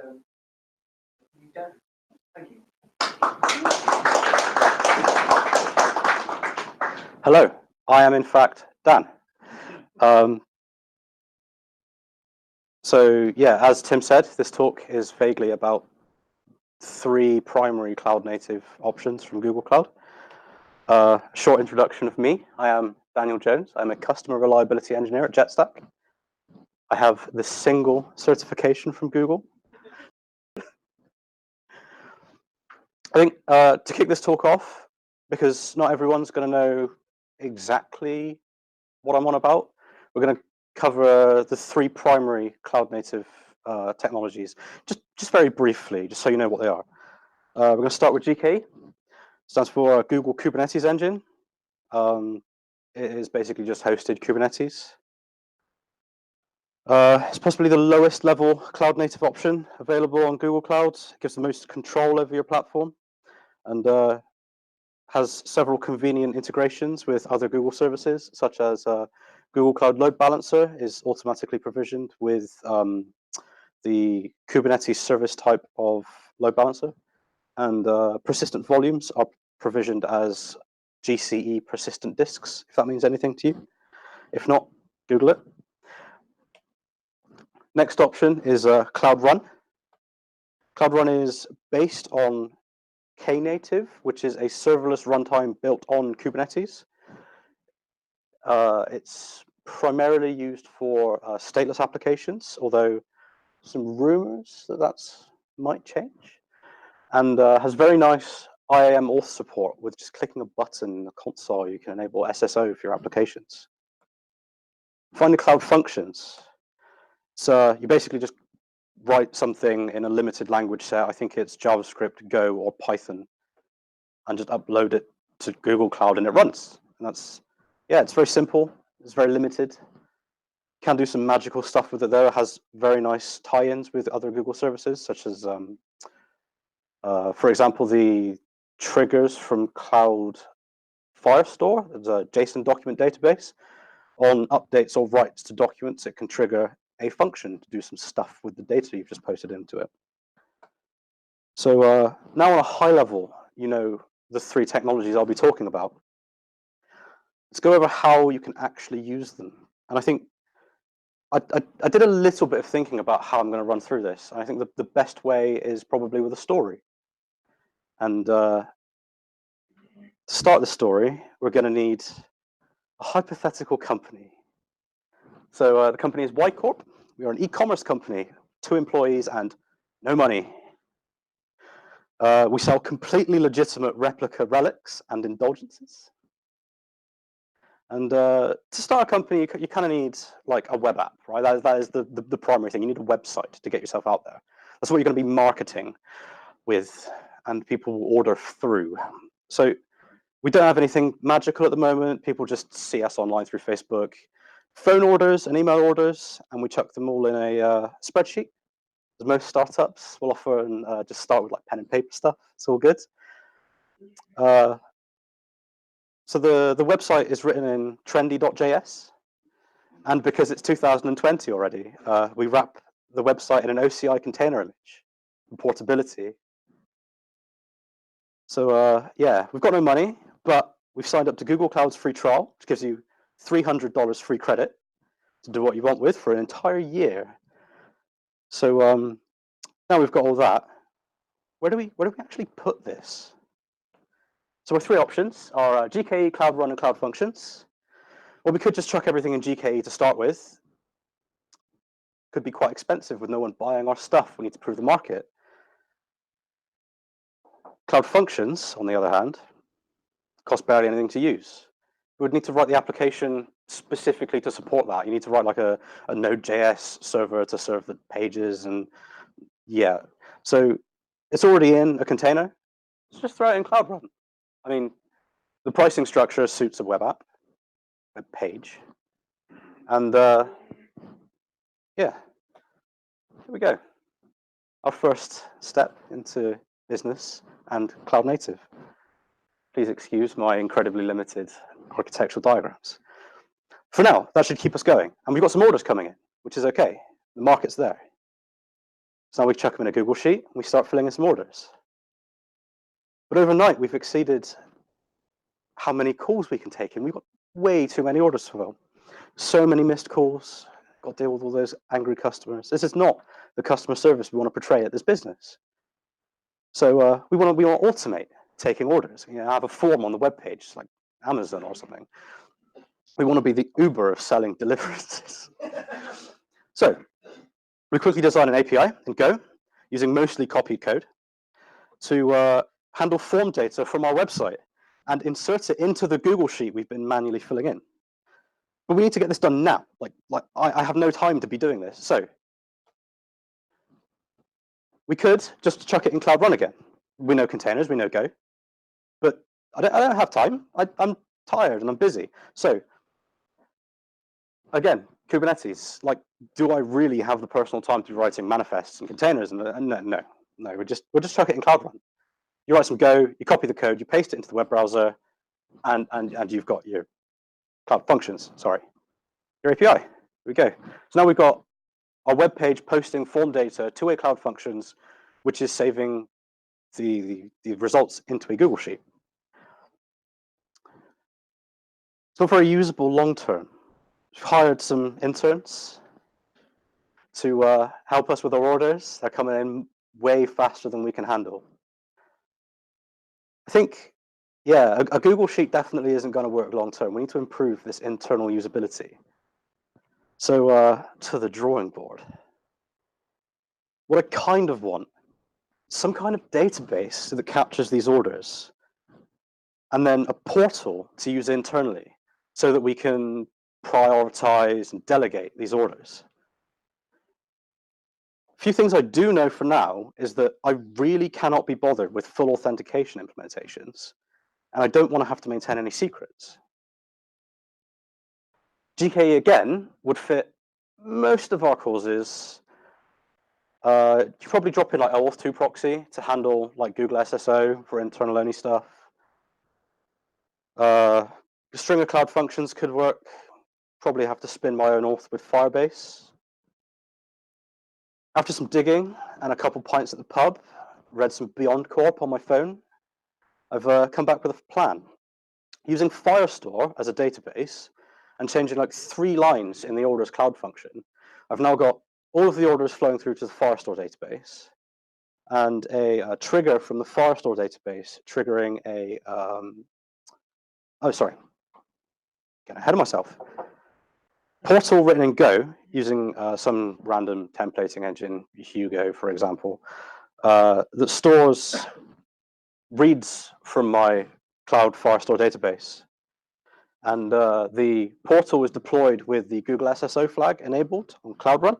So, you done? Thank you. Hello, I am in fact Dan. So yeah, as Tim said, this talk is vaguely about 3 primary cloud native options from Google Cloud. Short introduction of me. I am Daniel Jones. I'm a customer reliability engineer at Jetstack. I have the single certification from Google. I think to kick this talk off, because not everyone's going to know exactly what I'm on about, we're going to cover the 3 primary cloud native technologies, just very briefly, just so you know what they are. We're going to start with GKE. Stands for Google Kubernetes Engine. It is basically just hosted Kubernetes. It's possibly the lowest level cloud native option available on Google Cloud. It gives the most control over your platform and has several convenient integrations with other Google services, such as Google Cloud Load Balancer is automatically provisioned with the Kubernetes service type of load balancer, and persistent volumes are provisioned as GCE persistent disks, if that means anything to you. If not, Google it. Next option is Cloud Run. Cloud Run is based on Knative, which is a serverless runtime built on Kubernetes. It's primarily used for stateless applications, although some rumors that might change, and has very nice IAM auth support. With just clicking a button in the console, you can enable SSO for your applications. Finally, Cloud Functions. So you basically just write something in a limited language set. I think it's JavaScript, Go, or Python, and just upload it to Google Cloud, and it runs. And that's, yeah, it's very simple. It's very limited. Can do some magical stuff with it though. It has very nice tie-ins with other Google services, such as, for example, the triggers from Cloud Firestore. It's a JSON document database. On updates or writes to documents, it can trigger a function to do some stuff with the data you've just posted into it. So now on a high level, you know the 3 technologies I'll be talking about. Let's go over how you can actually use them. And I think I did a little bit of thinking about how I'm going to run through this. And I think the best way is probably with a story. And to start the story, we're going to need a hypothetical company. So the company is Y Corp. We are an e-commerce company, 2 employees and no money. We sell completely legitimate replica relics and indulgences. And to start a company, you kind of need like a web app, right? That is the primary thing. You need a website to get yourself out there. That's what you're going to be marketing with, and people will order through. So we don't have anything magical at the moment. People just see us online through Facebook, phone orders and email orders, and we chuck them all in a spreadsheet. As most startups will offer, and just start with like pen and paper stuff. It's all good. So the website is written in trendy.js, and because it's 2020 already, we wrap the website in an OCI container image for portability. So yeah, we've got no money, but we've signed up to Google Cloud's free trial, which gives you $300 free credit to do what you want with for an entire year. So now we've got all that. Where do we actually put this? So our 3 options are GKE, Cloud Run, and Cloud Functions. Well, we could just chuck everything in GKE to start with. Could be quite expensive with no one buying our stuff. We need to prove the market. Cloud Functions, on the other hand, cost barely anything to use. You would need to write the application specifically to support that. You need to write like a Node.js server to serve the pages, and yeah. So it's already in a container. Let's just throw it in Cloud Run. I mean, the pricing structure suits a web app, web page, and yeah, here we go. Our first step into business and cloud native. Please excuse my incredibly limited architectural diagrams. For now, that should keep us going, and we've got some orders coming in, which is okay. The market's there. So now we chuck them in a Google Sheet, and we start filling in some orders. But overnight, we've exceeded how many calls we can take in. We've got way too many orders to fill. So many missed calls, got to deal with all those angry customers. This is not the customer service we want to portray at this business. So we want to automate taking orders. Have a form on the web page, like Amazon or something. We want to be the Uber of selling deliveries. So we quickly design an API in Go using mostly copied code to handle form data from our website and insert it into the Google Sheet we've been manually filling in. But we need to get this done now. I have no time to be doing this. So we could just chuck it in Cloud Run again. We know containers, we know Go, but I don't have time. I'm tired and I'm busy. So again, Kubernetes, do I really have the personal time to be writing manifests and containers? No, we'll just chuck it in Cloud Run. You write some Go, you copy the code, you paste it into the web browser, and you've got your Cloud Functions, your API. Here we go. So now we've got our web page posting form data to a Cloud Functions, which is saving the results into a Google Sheet. It's not very usable long term. We've hired some interns to help us with our orders. They're coming in way faster than we can handle. I think, yeah, a Google Sheet definitely isn't going to work long term. We need to improve this internal usability. So to the drawing board. What I kind of want, some kind of database that captures these orders, and then a portal to use internally so that we can prioritize and delegate these orders. A few things I do know for now is that I really cannot be bothered with full authentication implementations, and I don't want to have to maintain any secrets. GKE, again, would fit most of our causes. You probably drop in OAuth2 proxy to handle Google SSO for internal only stuff. The string of Cloud Functions could work. Probably have to spin my own auth with Firebase. After some digging and a couple pints at the pub, read some Beyond Corp on my phone, I've come back with a plan. Using Firestore as a database and changing 3 lines in the orders Cloud function, I've now got all of the orders flowing through to the Firestore database and a trigger from the Firestore database triggering a, getting ahead of myself. Portal written in Go using some random templating engine, Hugo, for example, that stores reads from my Cloud Firestore database. And the portal is deployed with the Google SSO flag enabled on Cloud Run.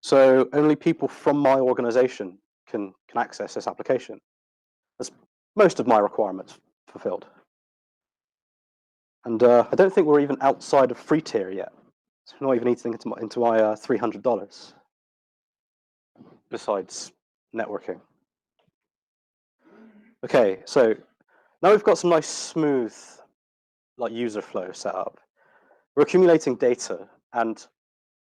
So only people from my organization can access this application. That's most of my requirements fulfilled. And I don't think we're even outside of free tier yet. So we're not even eating into my $300 besides networking. Okay, so now we've got some nice smooth user flow set up. We're accumulating data, and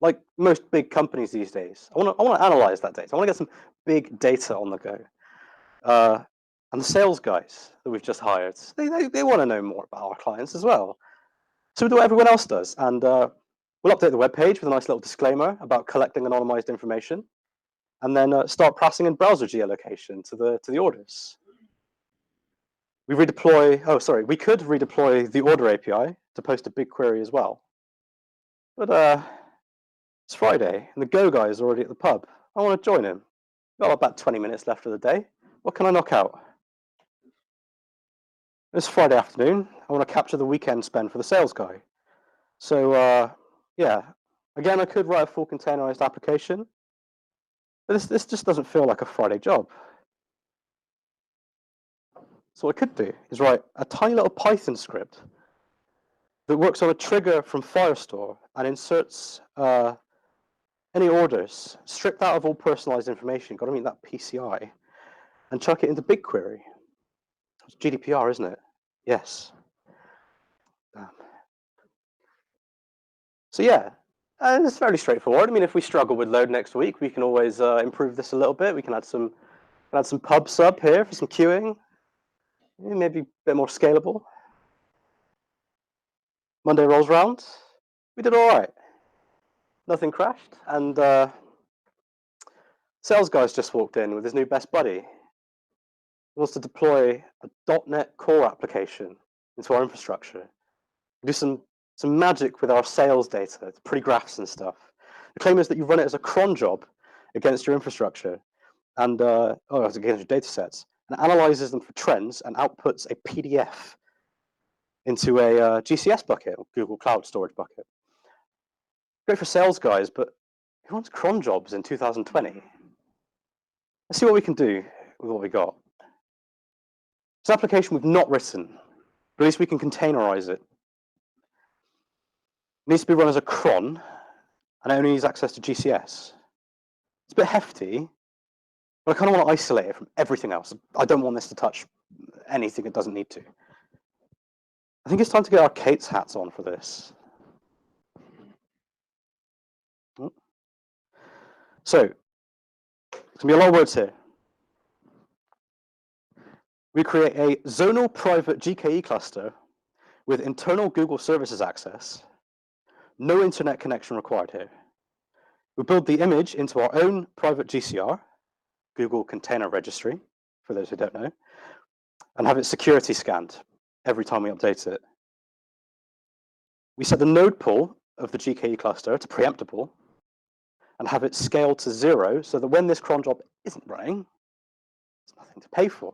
like most big companies these days, I want to analyze that data. I want to get some big data on the go. And the sales guys that we've just hired, they want to know more about our clients as well. So we do what everyone else does, and we'll update the web page with a nice little disclaimer about collecting anonymized information, and then start passing in browser geolocation to the orders. We could redeploy the order API to post a BigQuery as well. But it's Friday, and the Go guy is already at the pub. I want to join him. Got about 20 minutes left of the day. What can I knock out? It's Friday afternoon. I want to capture the weekend spend for the sales guy. So yeah, again, I could write a full containerized application, but this just doesn't feel like a Friday job. So what I could do is write a tiny little Python script that works on a trigger from Firestore and inserts any orders, stripped out of all personalized information, got to meet that PCI, and chuck it into BigQuery. It's GDPR, isn't it? Yes. Damn. So yeah, And it's fairly straightforward. I mean, if we struggle with load next week, we can always improve this a little bit. We can add some pub sub here for some queuing. Maybe a bit more scalable. Monday rolls round. We did all right. Nothing crashed. And sales guy's just walked in with his new best buddy. He wants to deploy a .NET Core application into our infrastructure. Do some magic with our sales data, pre-graphs and stuff. The claim is that you run it as a cron job against your infrastructure and against your data sets, and analyzes them for trends and outputs a PDF into a GCS bucket, or Google Cloud Storage bucket. Great for sales guys, but who wants cron jobs in 2020? Let's see what we can do with what we got. It's an application we've not written, but at least we can containerize it. It needs to be run as a cron, and it only needs access to GCS. It's a bit hefty, but I kind of want to isolate it from everything else. I don't want this to touch anything it doesn't need to. I think it's time to get our Kate's hats on for this. So, there's going to be a lot of words here. We create a zonal private GKE cluster with internal Google services access. No internet connection required here. We build the image into our own private GCR, Google Container Registry, for those who don't know, and have it security scanned every time we update it. We set the node pool of the GKE cluster to preemptible and have it scaled to 0 so that when this cron job isn't running, there's nothing to pay for.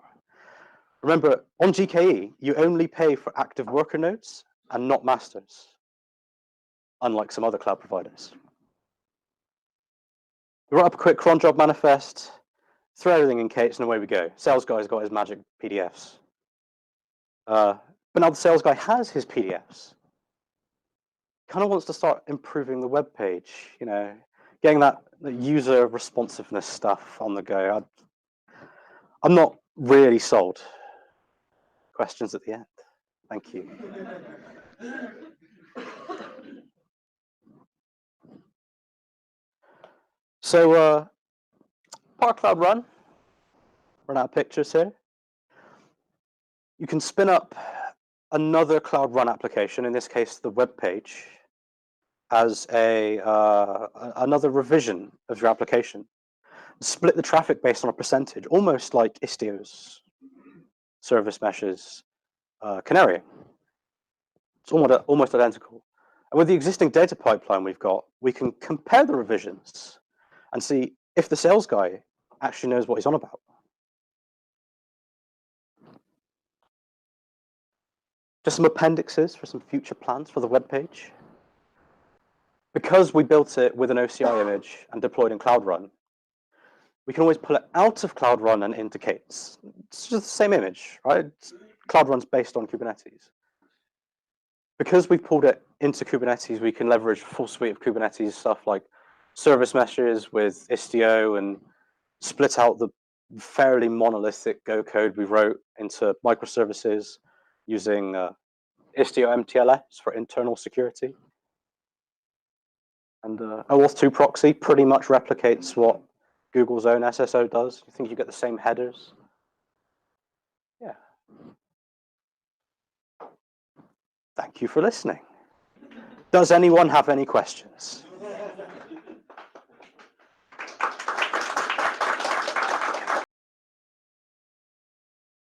Remember, on GKE, you only pay for active worker nodes and not masters, unlike some other cloud providers. We write up a quick cron job manifest, throw everything in Kate's, and away we go. Sales guy's got his magic PDFs. But now the sales guy has his PDFs. Kind of wants to start improving the web page, getting that user responsiveness stuff on the go. I'm not really sold. Questions at the end. Thank you. So, Power Cloud Run out of pictures here. You can spin up another Cloud Run application, in this case the web page, as another revision of your application. Split the traffic based on a percentage, almost like Istio's service meshes Canary. It's almost identical. And with the existing data pipeline we've got, we can compare the revisions and see if the sales guy actually knows what he's on about. Just some appendixes for some future plans for the web page. Because we built it with an OCI image and deployed in Cloud Run, we can always pull it out of Cloud Run and into Kate's. It's just the same image, right? Cloud Run's based on Kubernetes. Because we've pulled it into Kubernetes, we can leverage a full suite of Kubernetes stuff like service meshes with Istio and split out the fairly monolithic Go code we wrote into microservices using Istio MTLS for internal security. And OAuth 2 proxy pretty much replicates what Google's own SSO does. I think you get the same headers. Yeah. Thank you for listening. Does anyone have any questions?